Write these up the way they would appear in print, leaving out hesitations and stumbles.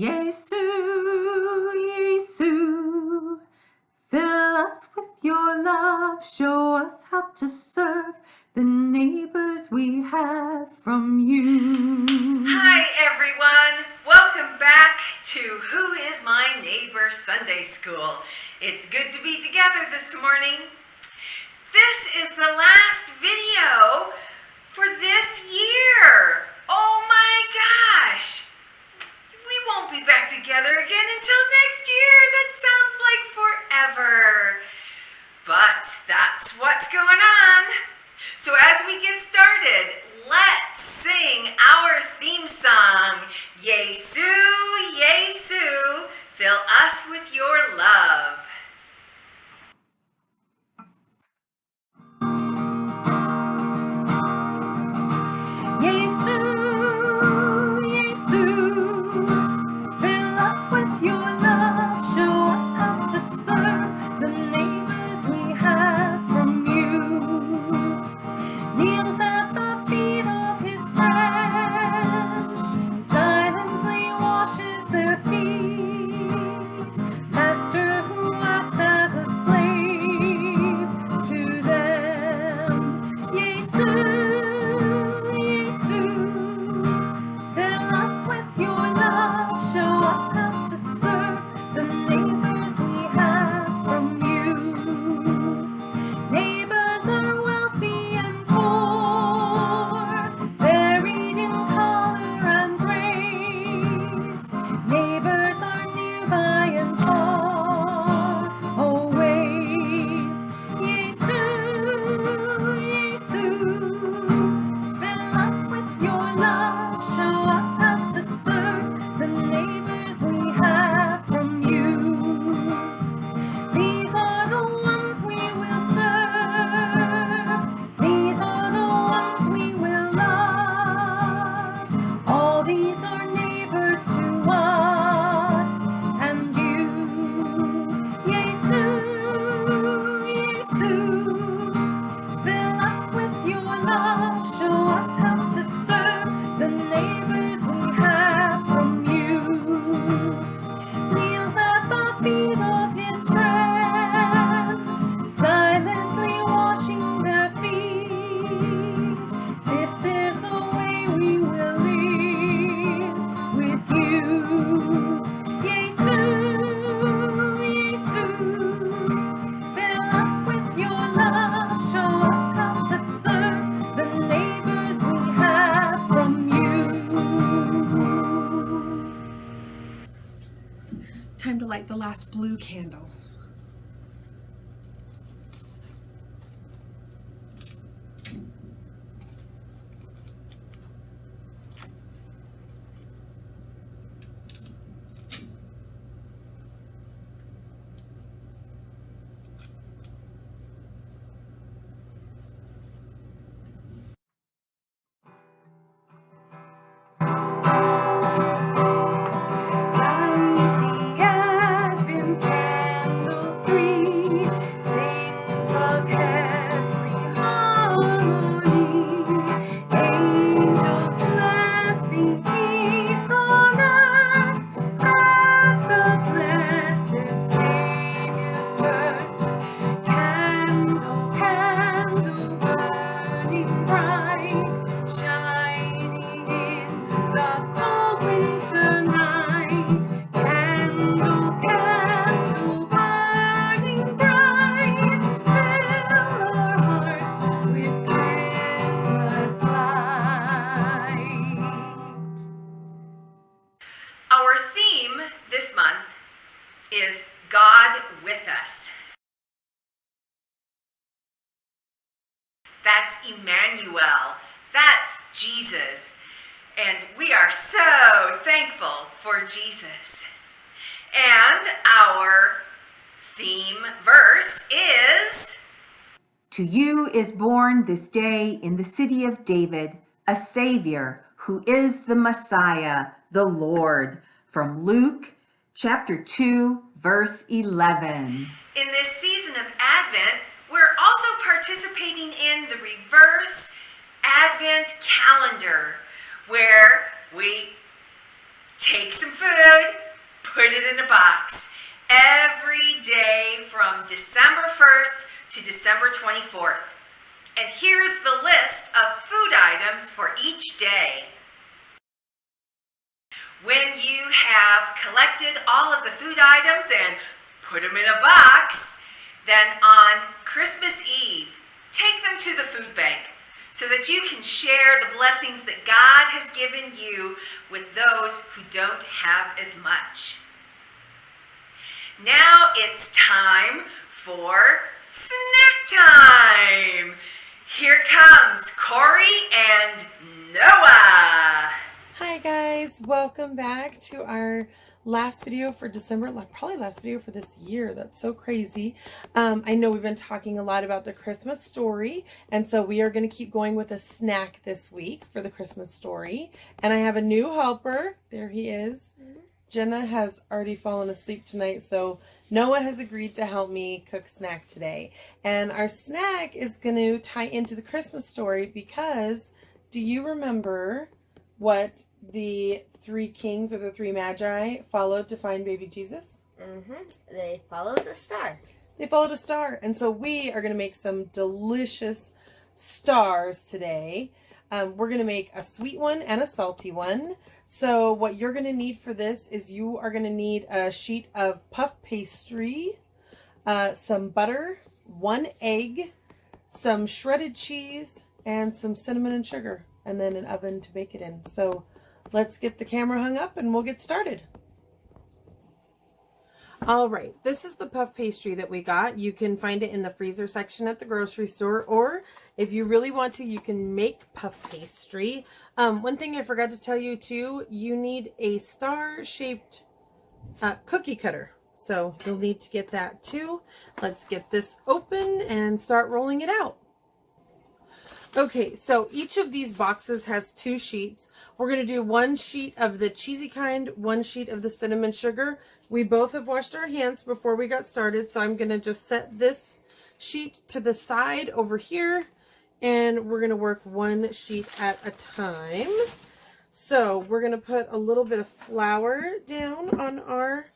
Yesu, Yesu, fill us with your love, show us how to serve the neighbors we have from you. Hi everyone, welcome back to Who is My Neighbor Sunday School. It's good to be together this morning. This is the last video for this year. Oh my gosh! We won't be back together again until next year. That sounds like forever. But that's what's going on. So as we get started, let's sing our theme song, Yesu, Yesu, fill us with your love. Yesu, Yesu, fill us with your love, show us how to serve the neighbors we have from you. Kneels at the feet of his friends, silently washes their feet. Master who acts as a slave to them. Yesu, Time to light the last blue candle. Is God with us. That's Emmanuel. That's Jesus. And we are so thankful for Jesus. And our theme verse is, To you is born this day in the city of David a Savior who is the Messiah, the Lord. From Luke chapter 2, verse 11. In this season of Advent, we're also participating in the reverse Advent calendar, where we Take some food, put it in a box every day from December 1st to December 24th. And here's the list of food items for each day. When you have collected all of the food items and put them in a box, then on Christmas Eve, take them to the food bank so that you can share the blessings that God has given you with those who don't have as much. Now it's time for snack time. Here comes Kori and Noah. Hi guys, welcome back to our last video for December, probably last video for this year. That's so crazy. I know we've been talking a lot about the Christmas story, and so we are going to keep going with a snack this week for the Christmas story. And I have a new helper. There he is. Jenna has already fallen asleep tonight, so Noah has agreed to help me cook snack today. And our snack is going to tie into the Christmas story because, do you remember what the three kings or the three magi followed to find baby Jesus? They followed the star. They followed a star. And so we are going to make some delicious stars today. We're going to make a sweet one and a salty one. So what you're going to need for this is you are going to need a sheet of puff pastry, some butter, 1 egg, some shredded cheese, and some cinnamon and sugar, and then an oven to bake it in. So let's get the camera hung up and we'll get started. All right, this is the puff pastry that we got. You can find it in the freezer section at the grocery store, or if you really want to, you can make puff pastry. One thing I forgot to tell you too, you need a star-shaped cookie cutter. So you'll need to get that too. Let's get this open and start rolling it out. Okay, so each of these boxes has 2 sheets. We're going to do 1 sheet of the cheesy kind, 1 sheet of the cinnamon sugar. We both have washed our hands before we got started, so I'm going to just set this sheet to the side over here, and we're going to work 1 sheet at a time. So we're going to put a little bit of flour down on our...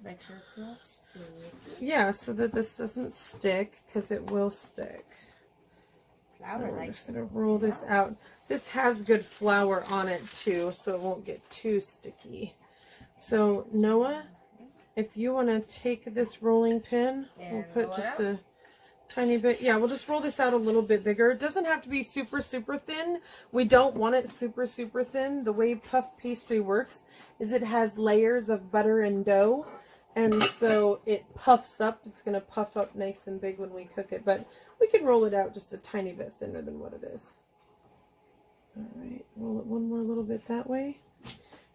Make sure it's not sticky. Yeah, so that this doesn't stick, because it will stick. Flour I'm just going to roll this out. This has good flour on it too, so it won't get too sticky. So Noah, if you want to take this rolling pin, we'll put just a tiny bit. Yeah, we'll just roll this out a little bit bigger. It doesn't have to be super, super thin. We don't want it super, super thin. The way puff pastry works is it has layers of butter and dough. And so it puffs up. It's going to puff up nice and big when we cook it. But we can roll it out just a tiny bit thinner than what it is. All right, roll it one more little bit that way.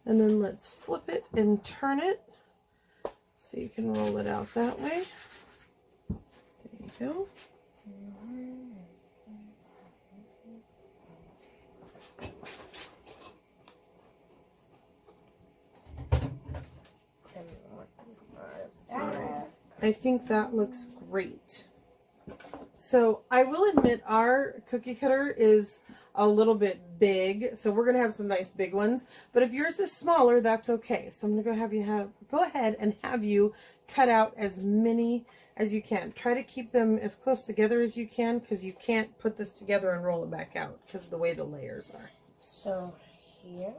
And then let's flip it and turn it so you can roll it out that way. There you go. Alright, I think that looks great. So I will admit our cookie cutter is a little bit big, so we're gonna have some nice big ones. But if yours is smaller, that's okay. So I'm gonna go ahead and have you cut out as many as you can. Try to keep them as close together as you can, because you can't put this together and roll it back out because of the way the layers are. So here.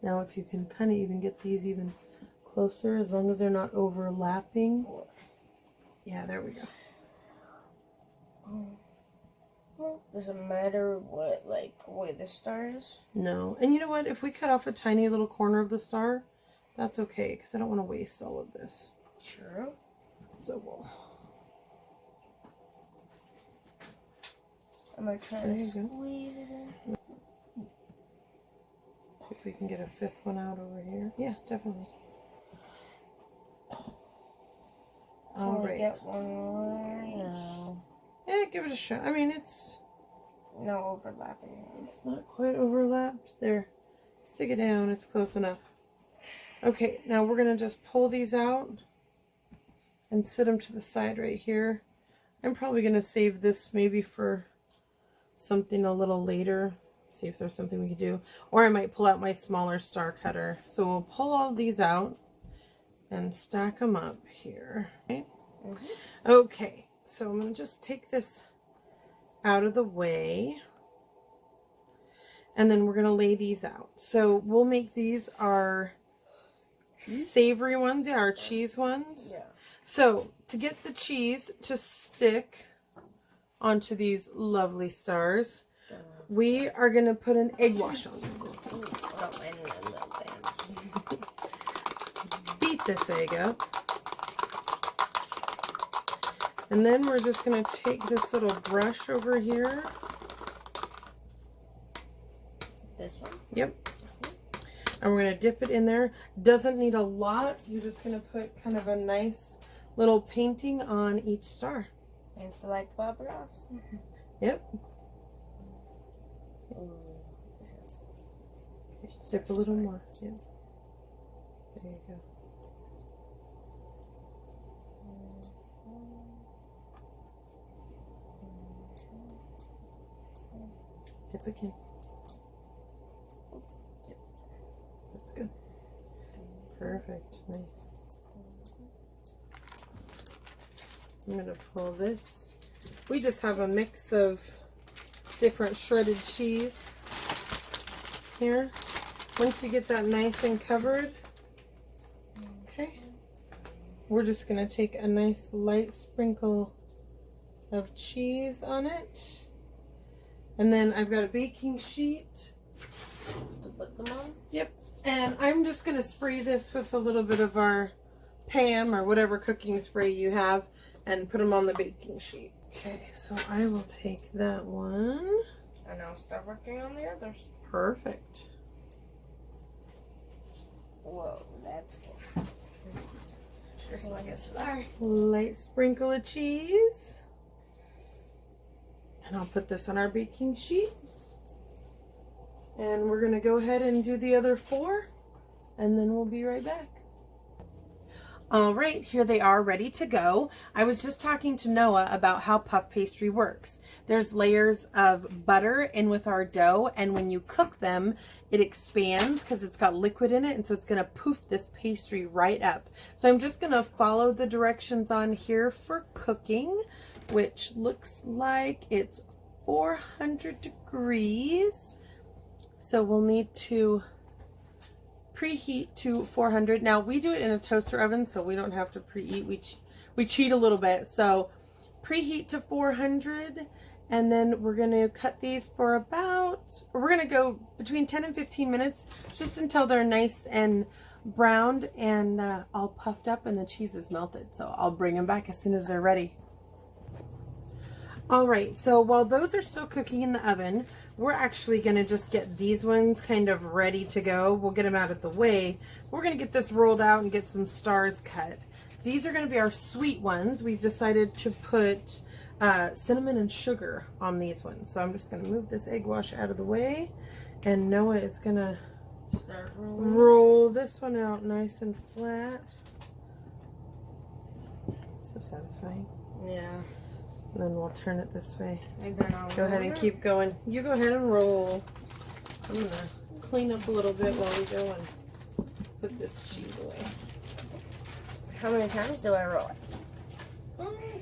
Now if you can kind of even get these even closer, as long as they're not overlapping. Yeah, there we go. Does it matter what, way the star is? No. And you know what? If we cut off a tiny little corner of the star, that's okay, because I don't want to waste all of this. True. So we'll... I'm going to try to squeeze it in. See if we can get a 5th one out over here. Yeah, definitely. All right. Get one more. No. Yeah, give it a shot. I mean, it's... No overlapping. It's not quite overlapped. There. Stick it down. It's close enough. Okay, now we're going to just pull these out and sit them to the side right here. I'm probably going to save this maybe for something a little later. See if there's something we could do. Or I might pull out my smaller star cutter. So we'll pull all these out and stack them up here. Okay. Okay, so I'm going to just take this out of the way. And then we're going to lay these out. So we'll make these our savory ones, yeah, our cheese ones. Yeah. So to get the cheese to stick onto these lovely stars, we are going to put an egg wash on them. Beat this egg up. And then we're just going to take this little brush over here. This one? Yep. And we're going to dip it in there. Doesn't need a lot. You're just going to put kind of a nice little painting on each star. And like Bob Ross. Yep. Dip a little more. Yep. There you go. Dip again. Yep. That's good. Perfect. Nice. I'm going to pull this. We just have a mix of different shredded cheese here. Once you get that nice and covered, okay, we're just going to take a nice light sprinkle of cheese on it. And then I've got a baking sheet To put them on? Yep. And I'm just going to spray this with a little bit of our Pam or whatever cooking spray you have and put them on the baking sheet. Okay, so I will take that one. And I'll start working on the others. Perfect. Whoa, that's cool. Just like a star. Light sprinkle of cheese. And I'll put this on our baking sheet. And we're going to go ahead and do the other 4. And then we'll be right back. All right, here they are ready to go. I was just talking to Noah about how puff pastry works. There's layers of butter in with our dough, and when you cook them, it expands because it's got liquid in it, and so it's going to poof this pastry right up. So I'm just going to follow the directions on here for cooking, which looks like it's 400 degrees. So we'll need to preheat to 400. Now we do it in a toaster oven, so we don't have to preheat. We cheat a little bit. So preheat to 400, and then we're going to cut these for we're going to go between 10 and 15 minutes, just until they're nice and browned and all puffed up and the cheese is melted. So I'll bring them back as soon as they're ready. All right, so while those are still cooking in the oven, we're actually going to just get these ones kind of ready to go. We'll get them out of the way. We're going to get this rolled out and get some stars cut. These are going to be our sweet ones. We've decided to put cinnamon and sugar on these ones. So I'm just going to move this egg wash out of the way. And Noah is going to roll this one out nice and flat. So satisfying. Yeah. And then we'll turn it this way. And then I'll Go ahead and keep going. You go ahead and roll. I'm going to clean up a little bit while we go and put this cheese away. How many times do I roll it?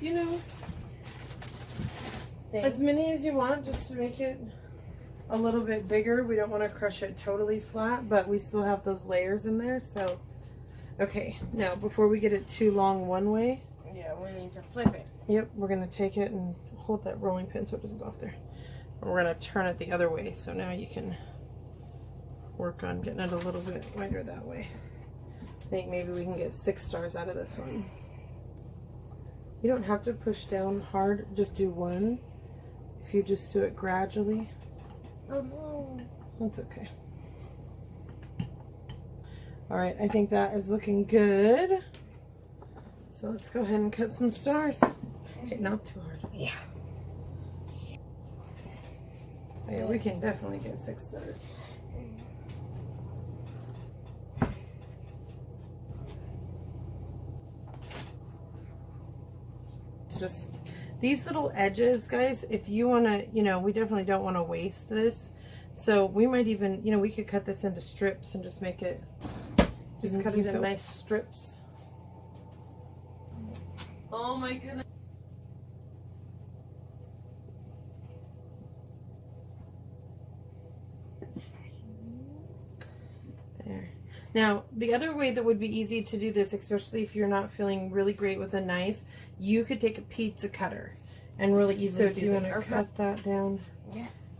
You know, as many as you want, just to make it a little bit bigger. We don't want to crush it totally flat, but we still have those layers in there. So, okay, now before we get it too long one way. Yeah, we need to flip it. Yep, we're going to take it and hold that rolling pin so it doesn't go off there. And we're going to turn it the other way, so now you can work on getting it a little bit wider that way. I think maybe we can get 6 stars out of this one. You don't have to push down hard, just do one. If you just do it gradually. Oh no. That's okay. Alright, I think that is looking good. So let's go ahead and cut some stars. Okay, not too hard. Yeah. Yeah, we can definitely get 6 stars. It's just these little edges, guys, if you want to, you know, we definitely don't want to waste this. So we might even, we could cut this into strips and just make it, just cut it in nice strips. Oh my goodness. There. Now, the other way that would be easy to do this, especially if you're not feeling really great with a knife, you could take a pizza cutter and really easily do you want to cut that down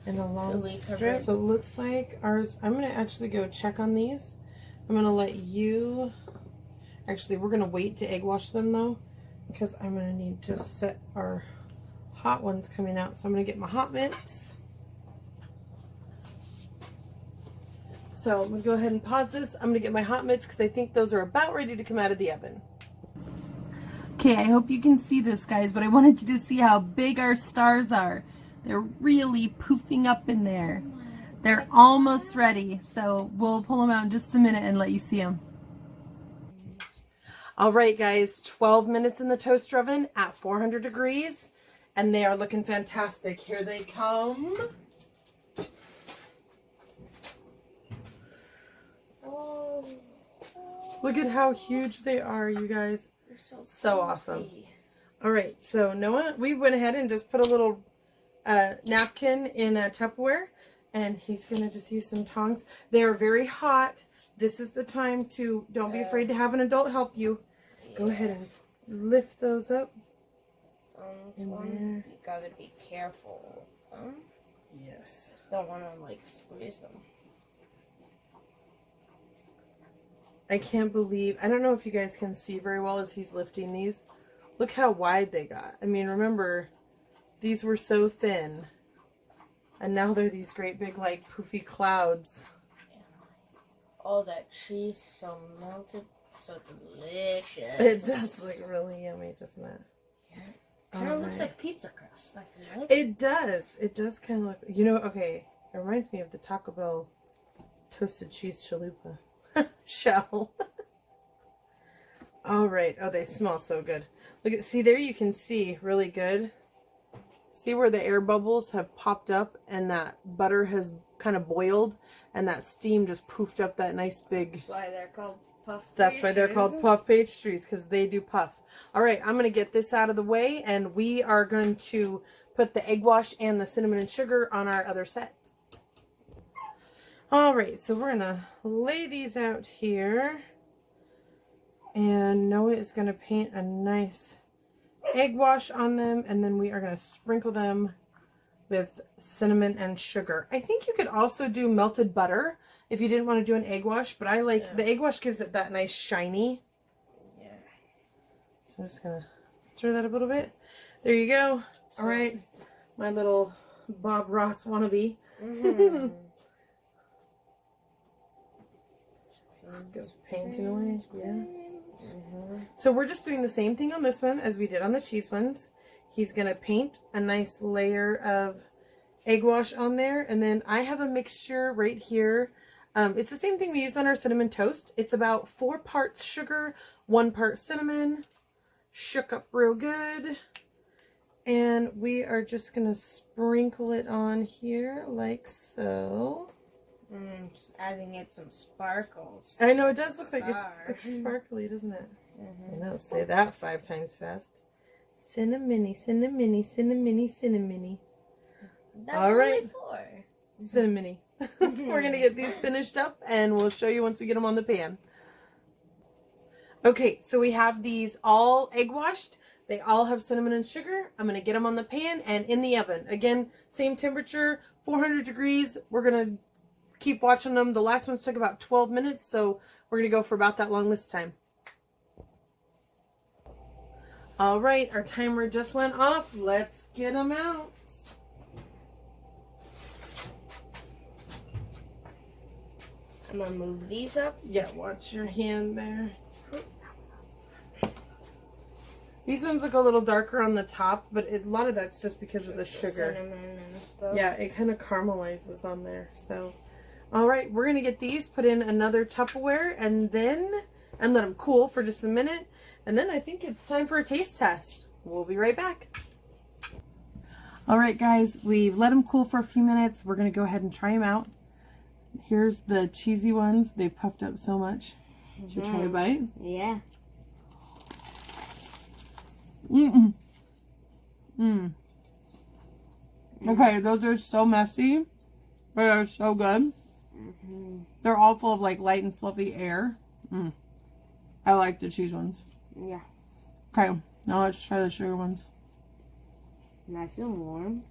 in a long strip? So it looks like ours, I'm going to actually go check on these. I'm going to let you, actually we're going to wait to egg wash them though, because I'm going to need to set our hot ones coming out. So I'm going to get my hot mitts. So I'm going to go ahead and pause this. I'm going to get my hot mitts because I think those are about ready to come out of the oven. Okay, I hope you can see this, guys, but I wanted you to see how big our stars are. They're really poofing up in there. They're almost ready, so we'll pull them out in just a minute and let you see them. All right, guys, 12 minutes in the toaster oven at 400 degrees, and they are looking fantastic. Here they come. Look at how huge they are, you guys. So awesome. All right, so Noah, we went ahead and just put a little napkin in a Tupperware, and he's going to just use some tongs. They are very hot. This is the time to, don't be afraid to have an adult help you. Go ahead and lift those up. You gotta be careful. Yes. Don't want to like squeeze them. I can't believe, I don't know if you guys can see very well as he's lifting these. Look how wide they got. I mean, remember, these were so thin. And now they're these great big, like, poofy clouds. All that cheese is so melted, so delicious. It does look really yummy, doesn't it? Yeah. Kind of looks like pizza crust, I feel like. It does. It does kind of look, okay, it reminds me of the Taco Bell toasted cheese chalupa. Shell. All right. Oh, they smell so good. Look at, see there, you can see really good. See where the air bubbles have popped up and that butter has kind of boiled and that steam just poofed up that nice big. That's why they're called puff pastries. That's why they're called puff pastries, because they do puff. All right, I'm going to get this out of the way, and we are going to put the egg wash and the cinnamon and sugar on our other set. All right, so we're going to lay these out here. And Noah is going to paint a nice egg wash on them. And then we are going to sprinkle them with cinnamon and sugar. I think you could also do melted butter if you didn't want to do an egg wash. But I like, the egg wash gives it that nice shiny. Yeah. So I'm just going to stir that a little bit. There you go. All right, my little Bob Ross wannabe. Mm-hmm. Go painting away, yes. So we're just doing the same thing on this one as we did on the cheese ones. He's going to paint a nice layer of egg wash on there. And then I have a mixture right here. It's the same thing we use on our cinnamon toast. It's about 4 parts sugar, 1 part cinnamon. Shook up real good. And we are just going to sprinkle it on here like so. Just adding it some sparkles. I know, it does look like it's sparkly, doesn't it? I know, say that 5 times fast. Cinnamony, cinnamony, cinnamony, cinnamony. That's all right. 4. Cinnamony. We're going to get these finished up, and we'll show you once we get them on the pan. Okay, so we have these all egg washed. They all have cinnamon and sugar. I'm going to get them on the pan and in the oven. Again, same temperature, 400 degrees. We're going to keep watching them. The last ones took about 12 minutes, so we're going to go for about that long this time. All right, our timer just went off. Let's get them out. I'm going to move these up. Yeah, watch your hand there. These ones look a little darker on the top, but a lot of that's just because of the sugar. Cinnamon and stuff. Yeah, it kind of caramelizes on there, so... All right, we're going to get these put in another Tupperware and let them cool for just a minute. And then I think it's time for a taste test. We'll be right back. All right, guys, we've let them cool for a few minutes. We're going to go ahead and try them out. Here's the cheesy ones. They've puffed up so much. Should we try a bite? Yeah. Okay, those are so messy, but they're so good. They're all full of like light and fluffy air. I like the cheese ones. Yeah. Okay, now let's try the sugar ones. Nice and warm.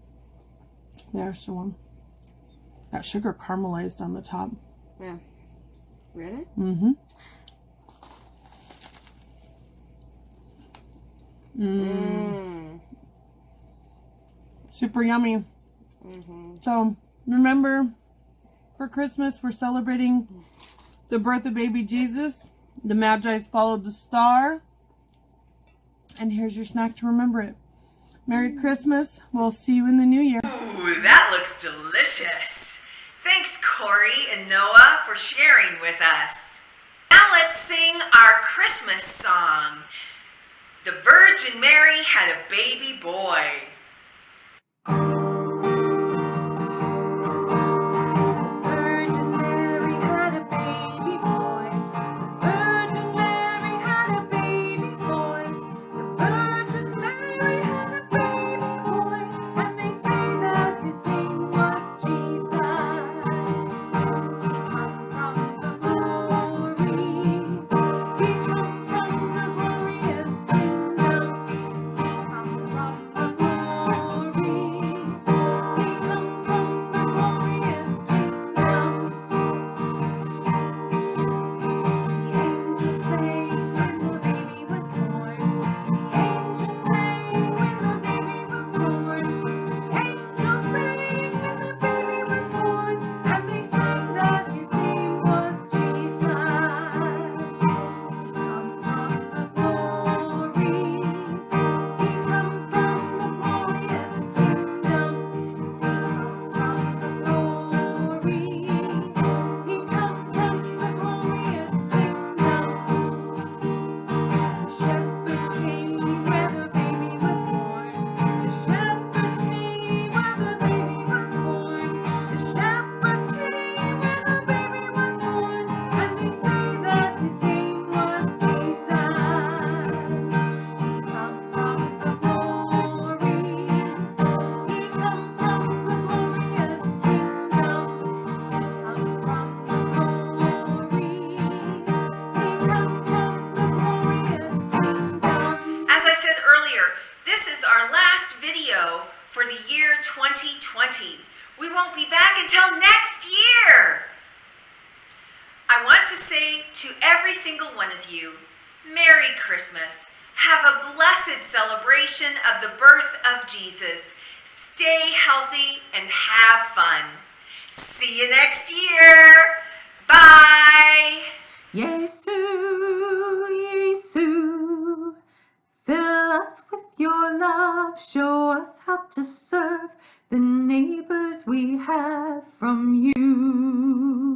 They're so warm. That sugar caramelized on the top. Yeah. Really? Mm-hmm. Super yummy. So remember, for Christmas we're celebrating the birth of baby Jesus. The Magi's followed the star. And here's your snack to remember it. Merry Christmas. We'll see you in the new year. Ooh, that looks delicious. Thanks, Kori and Noah, for sharing with us. Now let's sing our Christmas song. The Virgin Mary had a baby boy. Virgin Mary had a baby boy. Virgin Mary had a baby boy. The Virgin Mary had a baby boy, and they say that his name was Jesus. Come from the glory. He comes from the glorious kingdom. Come from the glory. He comes from the glorious kingdom. The angels sang when the baby was born. The angels sang when the baby was born. The angels sang when the baby was born, and they sang that his name was Jesus. He comes from the glory. He comes from the glorious kingdom. He comes from the glory. He comes from the glorious kingdom. The shepherds came where the baby was born. The shepherds came where the baby was born. The shepherds came where the baby was born, and they say that his name was Jesus. He comes from the glory. He comes from the glorious kingdom. He comes from the glory. He comes from the glorious kingdom. As I said earlier, this is our last video for the year 2020. We won't be back until next year. I want to say to every single one of you, Merry Christmas. Have a blessed celebration of the birth of Jesus. Stay healthy and have fun. See you next year. Bye. Yesu, Yesu, fill us with your love. Show us how to serve the neighbors we have from you.